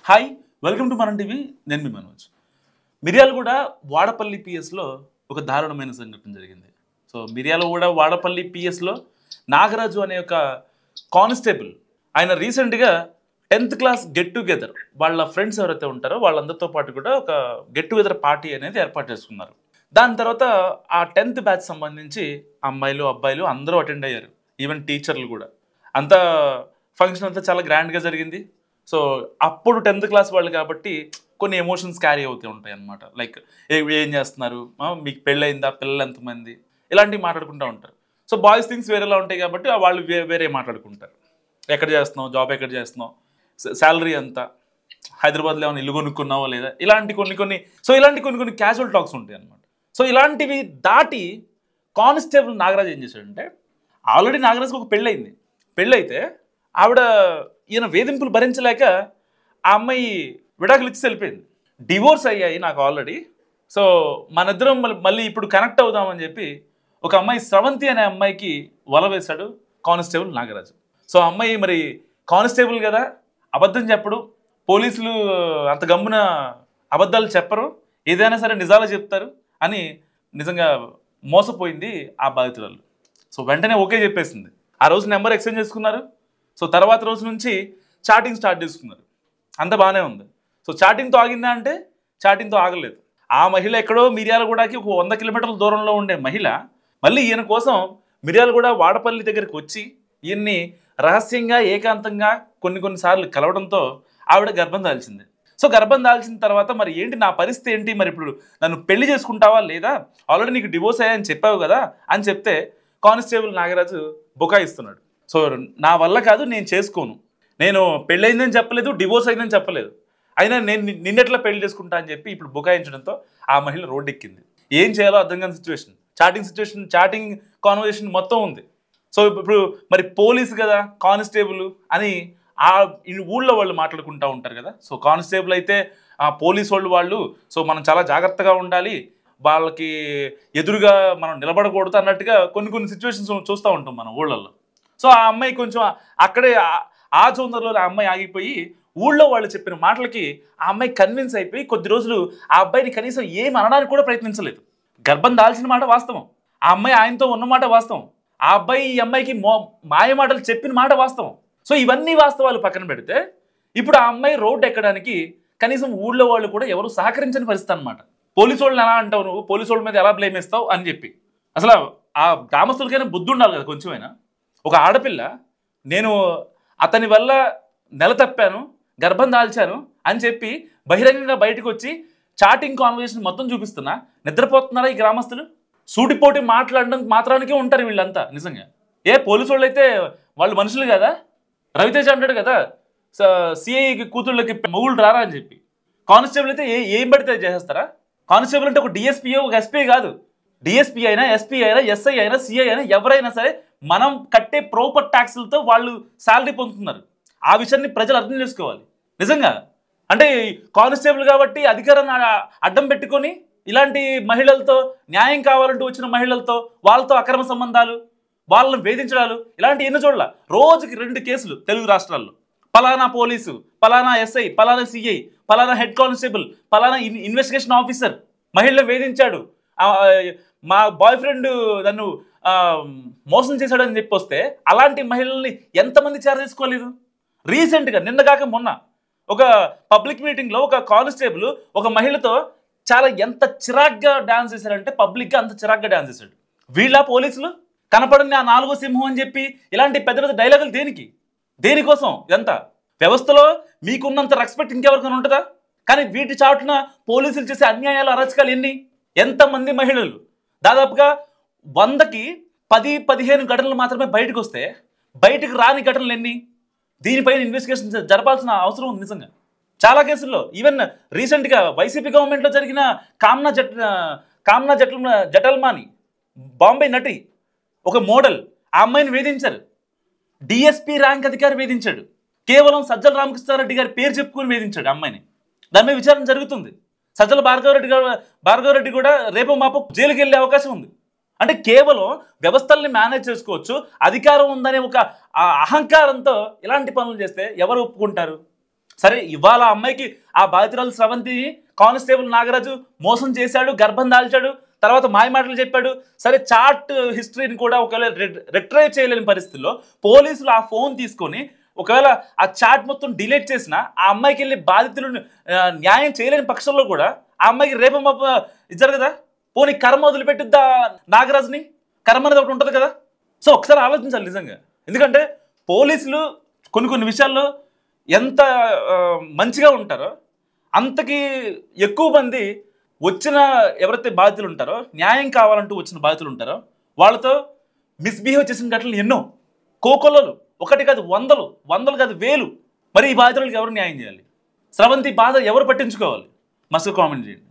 Hi welcome to మనం TV. నేను మీ మనోజ్. మిర్యాలగూడ వాడపల్లి పిఎస్లో ఒక దారుణమైన సంఘటన జరిగింది. సో మిర్యాలగూడ వాడపల్లి పిఎస్లో నాగరాజు అనే ఒక కానిస్టేబుల్ ఆయన రీసెంట్గా 10th క్లాస్ గెట్ టుగెదర్ వాళ్ళ ఫ్రెండ్స్ ఎవరైతే ఉంటారో వాళ్ళందరితో పాటు కూడా ఒక గెట్ టుగెదర్ పార్టీ అనేది ఏర్పాటు చేసుకున్నారు. దాని తర్వాత ఆ 10th బ్యాచ్ సంబంధించి అమ్మాయిలు అబ్బాయిలు అందరూ అటెండ్ అయ్యారు, ఈవెన్ టీచర్లు కూడా. అంతా ఫంక్షన్ అంతా చాలా గ్రాండ్గా జరిగింది. సో అప్పుడు 10th క్లాస్ వాళ్ళు కాబట్టి కొన్ని ఎమోషన్స్ క్యారీ అవుతూ ఉంటాయి అన్నమాట. లైక్ ఏం చేస్తున్నారు, మీకు పెళ్ళయిందా, పిల్లలు ఎంతమంది, ఇలాంటివి మాట్లాడుకుంటూ ఉంటారు. సో బాయ్స్ థింగ్స్ వేరేలా ఉంటాయి కాబట్టి వాళ్ళు వేరే మాట్లాడుకుంటారు. ఎక్కడ చేస్తున్నావు, జాబ్ ఎక్కడ చేస్తున్నావు, శాలరీ ఎంత, హైదరాబాద్లో ఏమైనా ఇల్లు కొనుక్కున్నావో లేదా, ఇలాంటి కొన్ని క్యాజువల్ టాక్స్ ఉంటాయి అన్నమాట. సో ఇలాంటివి దాటి కానిస్టేబుల్ నాగరాజ్ ఏం చేశాడంటే, ఆల్రెడీ నాగరాజ్కి ఒక పెళ్ళయింది. పెళ్ళైతే ఆవిడ ఈయన వేధింపులు భరించలేక ఆ అమ్మాయి విడాకులు ఇచ్చి వెళ్ళిపోయింది. డివోర్స్ అయ్యాయి నాకు ఆల్రెడీ. సో మనిద్దరం మళ్ళీ ఇప్పుడు కనెక్ట్ అవుదామని చెప్పి ఒక అమ్మాయి స్రవంతి అనే అమ్మాయికి వల వేశాడు కానిస్టేబుల్ నాగరాజు. సో అమ్మాయి మరి కానిస్టేబుల్ కదా, అబద్ధం చెప్పడు, పోలీసులు అంత గమ్మున అబద్ధాలు చెప్పరు, ఏదైనా సరే నిజాలు చెప్తారు అని నిజంగా మోసపోయింది ఆ బాధితురాలు. సో వెంటనే ఓకే చెప్పేసింది. ఆ రోజు నెంబర్ ఎక్స్చేంజ్ చేసుకున్నారు. సో తర్వాత రోజు నుంచి చాటింగ్ స్టార్ట్ చేసుకున్నారు. అంత బాగానే ఉంది. సో చాటింగ్తో ఆగిందా అంటే చాటింగ్తో ఆగలేదు. ఆ మహిళ ఎక్కడో మిర్యాలగూడకి ఒక 100 కిలోమీటర్ల దూరంలో ఉండే మహిళ మళ్ళీ ఈయన కోసం మిర్యాలగూడ వాడపల్లి దగ్గరికి వచ్చి ఈయన్ని రహస్యంగా ఏకాంతంగా కొన్నిసార్లు కలవడంతో ఆవిడ గర్భం దాల్చింది. సో గర్భం దాల్చిన తర్వాత మరి ఏంటి నా పరిస్థితి ఏంటి, మరి ఇప్పుడు నన్ను పెళ్లి చేసుకుంటావా లేదా, ఆల్రెడీ నీకు డివోర్స్ అయ్యాయని చెప్పావు కదా అని చెప్తే కానిస్టేబుల్ నాగరాజు బుకాయిస్తున్నాడు. సో నా వల్ల కాదు, నేను చేసుకోను, నేను పెళ్ళయిందని చెప్పలేదు, డివోర్స్ అయిందని చెప్పలేదు, అయినా నేను నిన్నెట్లా పెళ్లి చేసుకుంటా అని చెప్పి ఇప్పుడు బుకాయించడంతో ఆ మహిళ రోడ్డు ఎక్కింది. ఏం చేయాలో అర్థం కాని సిచ్యువేషన్, చాటింగ్ కాన్వర్జేషన్ మొత్తం ఉంది. సో ఇప్పుడు మరి పోలీసు కదా కానిస్టేబుల్ అని ఆ ఊళ్ళో వాళ్ళు మాట్లాడుకుంటూ ఉంటారు కదా. సో కానిస్టేబుల్ అయితే ఆ పోలీసు వాళ్ళు సో మనం చాలా జాగ్రత్తగా ఉండాలి, వాళ్ళకి ఎదురుగా మనం నిలబడకూడదు అన్నట్టుగా కొన్ని సిచ్యువేషన్స్ చూస్తూ ఉంటాం మన ఊళ్ళల్లో. సో ఆ అమ్మాయి కొంచెం అక్కడే ఆ జోనర్లో ఆ అమ్మాయి ఆగిపోయి ఊళ్ళో వాళ్ళు చెప్పిన మాటలకి ఆ అమ్మాయి కన్విన్స్ అయిపోయి కొద్ది రోజులు ఆ అబ్బాయిని కనీసం ఏం అనడానికి కూడా ప్రయత్నించలేదు. గర్భం దాల్చిన మాట వాస్తవం, ఆ అమ్మాయి ఆయనతో ఉన్నమాట వాస్తవం, ఆ అబ్బాయి ఈ అమ్మాయికి మాయ మాటలు చెప్పిన మాట వాస్తవం. సో ఇవన్నీ వాస్తవాలు పక్కన పెడితే ఇప్పుడు ఆ అమ్మాయి రోడ్డు ఎక్కడానికి కనీసం ఊళ్ళో వాళ్ళు కూడా ఎవరు సహకరించని పరిస్థితి అనమాట. పోలీసు వాళ్ళని ఎలా అంటావు నువ్వు, పోలీసు వాళ్ళ మీద ఎలా బ్లేమ్ ఇస్తావు అని చెప్పి. అసలు ఆ గ్రామస్తులకైనా బుద్ధి ఉండాలి కదా కొంచెమైనా. ఒక ఆడపిల్ల నేను అతని వల్ల నెల తప్పాను, గర్భం దాల్చాను అని చెప్పి బహిరంగంగా బయటకు వచ్చి చాటింగ్ కాన్వర్జేషన్ మొత్తం చూపిస్తున్నా నిద్రపోతున్నారా ఈ గ్రామస్తులు? సూటిపోటి మాట్లాడడం మాత్రానికే ఉంటారు వీళ్ళంతా నిజంగా. పోలీసు వాళ్ళు అయితే వాళ్ళు మనుషులు కదా. రవితేజ అంటాడు కదా, సిఐ కూతుళ్ళకి మొగుళ్ళు రారా అని చెప్పి. కానిస్టేబుల్ అయితే ఏం పడితే చేసేస్తారా? కానిస్టేబుల్ అంటే ఒక డిఎస్పీ ఒక ఎస్పీ కాదు. డిఎస్పీ అయినా, ఎస్పీ అయినా, ఎస్ఐ అయినా, సిఐ అయినా ఎవరైనా సరే మనం కట్టే ప్రాపర్ ట్యాక్సులతో వాళ్ళు శాలరీ పొందుతున్నారు. ఆ విషయాన్ని ప్రజలు అర్థం చేసుకోవాలి నిజంగా. అంటే కానిస్టేబుల్ కాబట్టి అధికారాన్ని అడ్డం పెట్టుకొని ఇలాంటి మహిళలతో, న్యాయం కావాలంటూ వచ్చిన మహిళలతో వాళ్ళతో అక్రమ సంబంధాలు, వాళ్ళని వేధించడాలు, ఇలాంటి ఎన్ని చూడాల. రోజుకి 2 కేసులు తెలుగు రాష్ట్రాల్లో. పలానా పోలీసు, పలానా ఎస్ఐ, పలానా సిఐ, పలానా హెడ్ కానిస్టేబుల్, పలానా ఇన్వెస్టిగేషన్ ఆఫీసర్ మహిళను వేధించాడు, మా బాయ్ ఫ్రెండ్ నన్ను మోసం చేశాడని చెప్పి వస్తే అలాంటి మహిళల్ని ఎంతమంది చేసుకోలేదు? రీసెంట్గా నిన్నగాక మొన్న ఒక పబ్లిక్ మీటింగ్లో ఒక కానిస్టేబుల్ ఒక మహిళతో ఎంత చిరాగ్గా డాన్స్ చేశాడంటే, పబ్లిక్గా అంత చిరాగ్గా డాన్స్ చేశాడు. వీళ్ళ పోలీసులు కనపడింది ఆ 4వ సింహం అని చెప్పి ఇలాంటి పెద్ద డైలాగులు దేనికోసం? ఇదంతా వ్యవస్థలో మీకున్నంత రెస్పెక్ట్ ఇంకెవరికైనా ఉంటుందా? కానీ వీటి చాటున పోలీసులు చేసే అన్యాయాలు, అరాచకాలు ఎంతమంది మహిళలు, దాదాపుగా 100కి 10-15 ఘటనలు మాత్రమే బయటకు వస్తే బయటకు రాని ఘటనలు ఎన్ని? దీనిపైన ఇన్వెస్టిగేషన్ జరపాల్సిన అవసరం ఉంది నిజంగా. చాలా కేసుల్లో ఈవెన్ రీసెంట్గా వైసీపీ గవర్నమెంట్లో జరిగిన కామ్నా జటల్మాని బాంబే నటి, ఒక మోడల్, ఆ అమ్మాయిని వేధించారు. డిఎస్పీ ర్యాంక్ అధికారి వేధించాడు. కేవలం సజ్జల రామకృష్ణారెడ్డి గారి పేరు చెప్పుకొని వేధించాడు అమ్మాయిని. దాని మీద విచారణ జరుగుతుంది. సజ్జల భార్గవరెడ్డి కూడా రేపు మాపు జైలుకి వెళ్ళే అవకాశం ఉంది. అంటే కేవలం వ్యవస్థల్ని మేనేజ్ చేసుకోవచ్చు, అధికారం ఉందనే ఒక అహంకారంతో ఇలాంటి పనులు చేస్తే ఎవరు ఒప్పుకుంటారు? సరే ఇవాళ అమ్మాయికి ఆ బాధితురాలు స్రవంతి కానిస్టేబుల్ నాగరాజు మోసం చేశాడు, గర్భం దాల్చాడు, తర్వాత మాయ మాటలు చెప్పాడు. సరే చాట్ హిస్టరీని కూడా ఒకవేళ రిట్రైవ్ చేయలేని పరిస్థితుల్లో పోలీసులు ఆ ఫోన్ తీసుకొని ఒకవేళ ఆ చాట్ మొత్తం డిలీట్ చేసినా ఆ అమ్మాయికి వెళ్ళి బాధితులను న్యాయం చేయలేని పక్షంలో కూడా ఆ అమ్మాయికి రేపు ఇచ్చారు కదా. పోనీ కర్మ వదిలిపెట్టుద్దా నాగరాజుని? కర్మ అనేది ఒకటి ఉంటుంది కదా. సో ఒకసారి ఆలోచించాలి నిజంగా. ఎందుకంటే పోలీసులు కొన్ని విషయాల్లో ఎంత మంచిగా ఉంటారో అంతకి ఎక్కువ మంది వచ్చిన ఎవరైతే బాధితులు ఉంటారో, న్యాయం కావాలంటూ వచ్చిన బాధితులు ఉంటారో వాళ్ళతో మిస్బిహేవ్ చేసిన ఘటనలు ఎన్నో, కోకొల్లలు, ఒకటి కాదు వందలు కాదు వేలు. మరి ఈ బాధితులకు ఎవరు న్యాయం చేయాలి? స్రవంతి బాధ ఎవరు పట్టించుకోవాలి? మస్తు కామెంట్ చేయండి.